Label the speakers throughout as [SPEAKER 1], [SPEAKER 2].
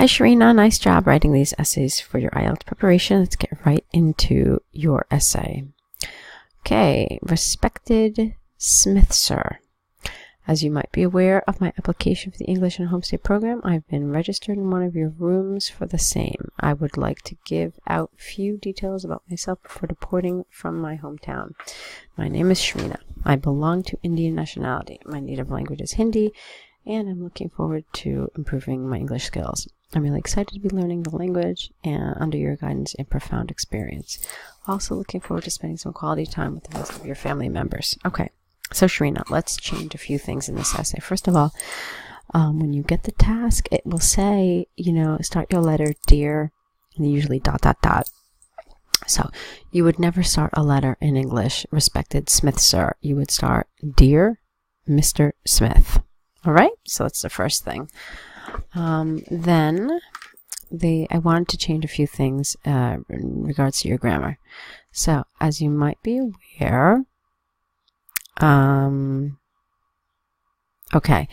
[SPEAKER 1] Hi Shreena, nice job writing these essays for your IELTS preparation. Let's get right into your essay. Okay, respected Smith Sir. As you might be aware of my application for the English and Homestay program, I've been registered in one of your rooms for the same. I would like to give out a few details about myself before departing from my hometown. My name is Shreena. I belong to Indian nationality. My native language is Hindi, and I'm looking forward to improving my English skills. I'm really excited to be learning the language and under your guidance and profound experience. Also looking forward to spending some quality time with the rest of your family members. Okay. So Shreena, let's change a few things in this essay. First of all, when you get the task, it will say, start your letter dear, and usually ... So you would never start a letter in English, respected Smith Sir. You would start dear Mr. Smith. All right? So that's the first thing. Then I wanted to change a few things in regards to your grammar. So as you might be aware, okay.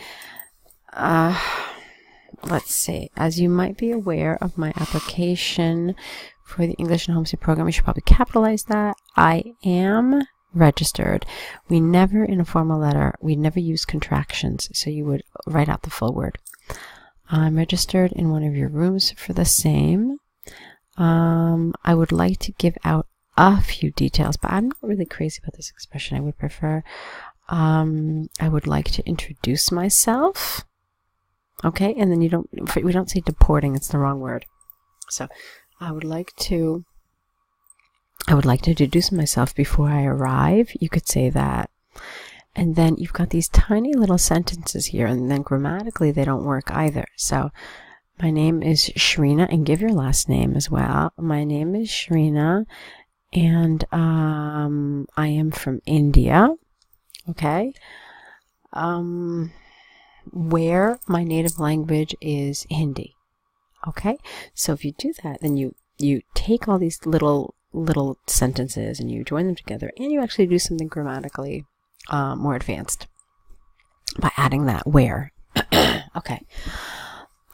[SPEAKER 1] Let's see. As you might be aware of my application for the English and Homestay program, you should probably capitalize that. I am registered. We never, in a formal letter, we never use contractions, so you would write out the full word. I'm registered in one of your rooms for the same. I would like to give out a few details, but I'm not really crazy about this expression. I would prefer, I would like to introduce myself. Okay, and then we don't say deporting, it's the wrong word. So I would like to introduce myself before I arrive. You could say that. And then you've got these tiny little sentences here, and then grammatically they don't work either. So my name is Shreena, and give your last name as well. My name is Shreena, and I am from India. Okay. Where my native language is Hindi. Okay. So if you do that, then you take all these little sentences and you join them together, and you actually do something grammatically more advanced by adding that where. Okay.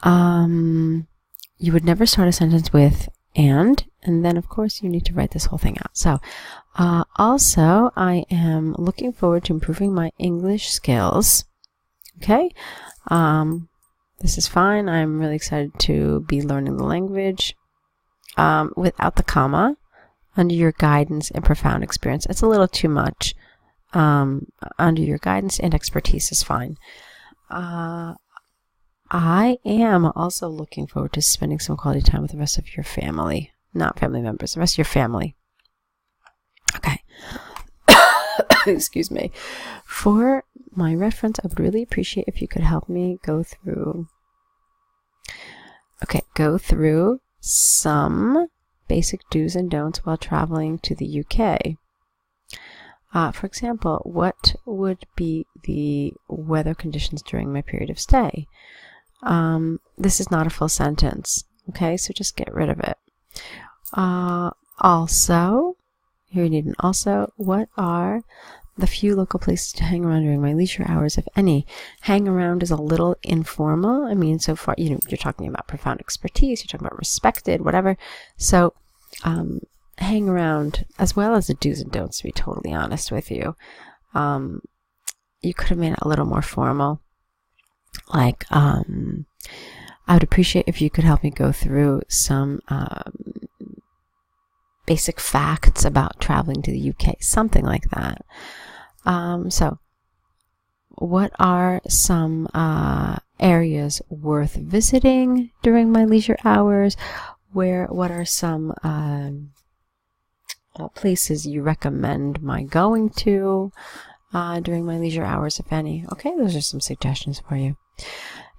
[SPEAKER 1] You would never start a sentence with and then of course you need to write this whole thing out. So also I am looking forward to improving my English skills. Okay. This is fine. I'm really excited to be learning the language without the comma, under your guidance and profound experience. It's a little too much. Under your guidance and expertise is fine. I am also looking forward to spending some quality time with the rest of your family. Not family members, the rest of your family. Okay. Excuse me. For my reference, I would really appreciate if you could help me go through some basic do's and don'ts while traveling to the UK. For example, what would be the weather conditions during my period of stay? This is not a full sentence, okay? So just get rid of it. Also, here we need an also. What are the few local places to hang around during my leisure hours, if any? Hang around is a little informal. I mean, so far, you're talking about profound expertise, you're talking about respected, whatever. So, hang around, as well as the do's and don'ts, to be totally honest with you. You could have made it a little more formal. Like, I would appreciate if you could help me go through some basic facts about traveling to the UK, something like that. So, what are some areas worth visiting during my leisure hours? What are some places you recommend my going to during my leisure hours, if any? Okay, those are some suggestions for you.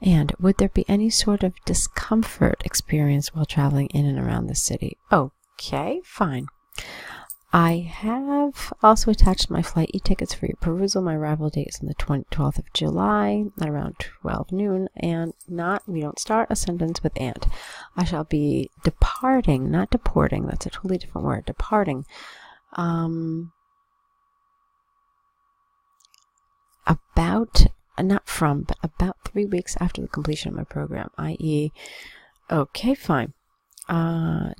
[SPEAKER 1] And would there be any sort of discomfort experience while traveling in and around the city? Okay, fine. I have also attached my flight e-tickets for your perusal. My arrival date is on the 12th of July at around 12 noon. And we don't start a sentence with and. I shall be departing, not deporting. That's a totally different word. Departing. About 3 weeks after the completion of my program, i.e., Okay, fine. I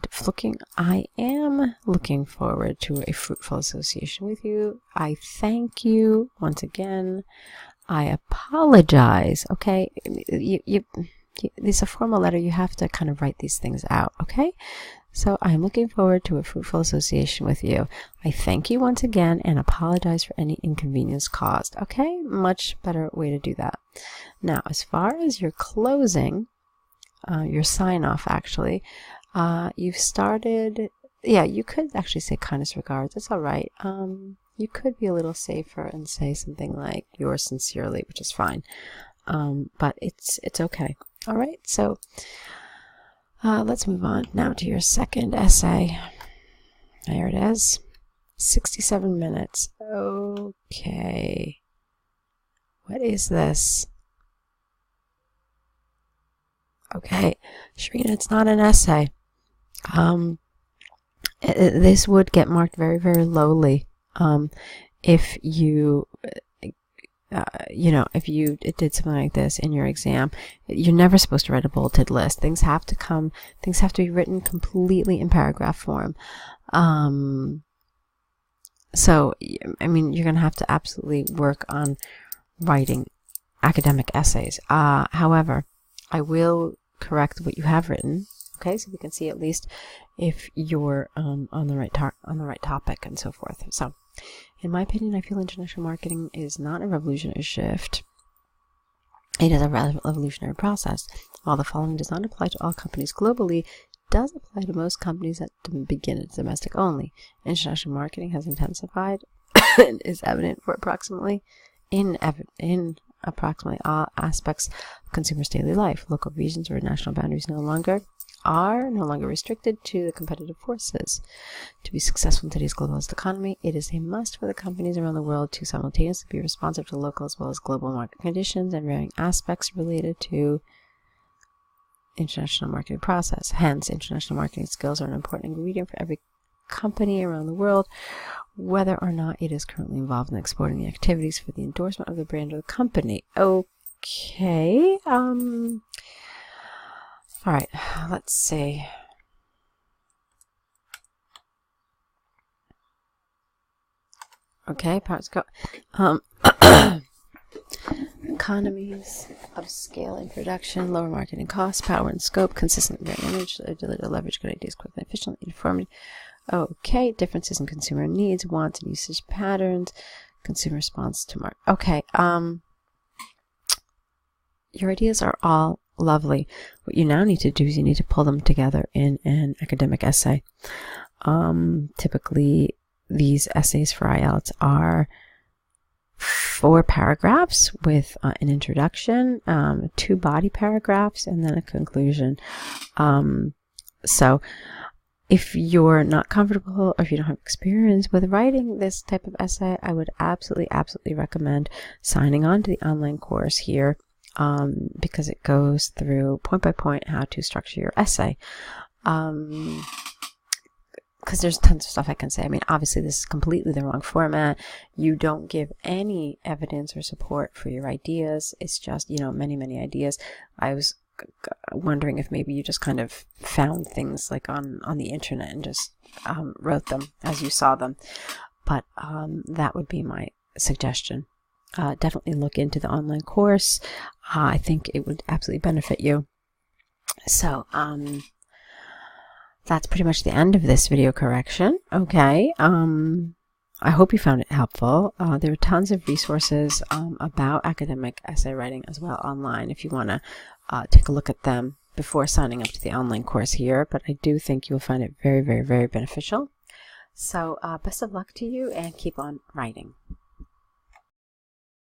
[SPEAKER 1] am looking forward to a fruitful association with you. I thank you once again. I apologize. Okay, this is a formal letter. You have to kind of write these things out. Okay, so I am looking forward to a fruitful association with you. I thank you once again and apologize for any inconvenience caused. Okay, much better way to do that. Now, as far as your closing, your sign off, actually, you've started. Yeah, you could actually say kindest regards. It's all right. You could be a little safer and say something like yours sincerely, which is fine. But it's okay. All right. So let's move on now to your second essay. There it is. 67 minutes. Okay. What is this? Okay, Shreena, it's not an essay. This would get marked very, very lowly. If you, if you did something like this in your exam, you're never supposed to write a bulleted list. Things have to be written completely in paragraph form. So, I mean, you're going to have to absolutely work on writing academic essays. However, I will correct what you have written. Okay, so we can see at least if you're on the right topic and so forth. So, in my opinion, I feel international marketing is not a revolutionary shift. It is a revolutionary process. While the following does not apply to all companies globally, it does apply to most companies that begin as domestic only. International marketing has intensified and is evident for approximately all aspects of consumers' daily life. Local regions or national boundaries are no longer restricted to the competitive forces. To be successful in today's globalized economy, it is a must for the companies around the world to simultaneously be responsive to local as well as global market conditions and varying aspects related to international marketing process. Hence, international marketing skills are an important ingredient for every company around the world, whether or not it is currently involved in exporting the activities for the endorsement of the brand or the company. Okay. All right, let's see. Okay, parts go. Economies of scale in production, lower marketing costs, power and scope, consistent image, ability to leverage good ideas quickly, efficiently, uniformly. Okay, differences in consumer needs, wants, and usage patterns, consumer response to market. Okay, your ideas are all lovely. What you now need to do is you need to pull them together in an academic essay. Typically, these essays for IELTS are 4 paragraphs with an introduction, 2 body paragraphs, and then a conclusion. So if you're not comfortable or if you don't have experience with writing this type of essay, I would absolutely recommend signing on to the online course here, because it goes through point by point how to structure your essay. Because there's tons of stuff I can say. I mean, obviously this is completely the wrong format. You don't give any evidence or support for your ideas. It's just, many ideas. I was wondering if maybe you just kind of found things like on the internet and just wrote them as you saw them. But that would be my suggestion. Definitely look into the online course. I think it would absolutely benefit you. So, that's pretty much the end of this video correction. Okay. I hope you found it helpful. There are tons of resources about academic essay writing as well online if you want to take a look at them before signing up to the online course here. But I do think you'll find it very, very, very beneficial. So best of luck to you and keep on writing.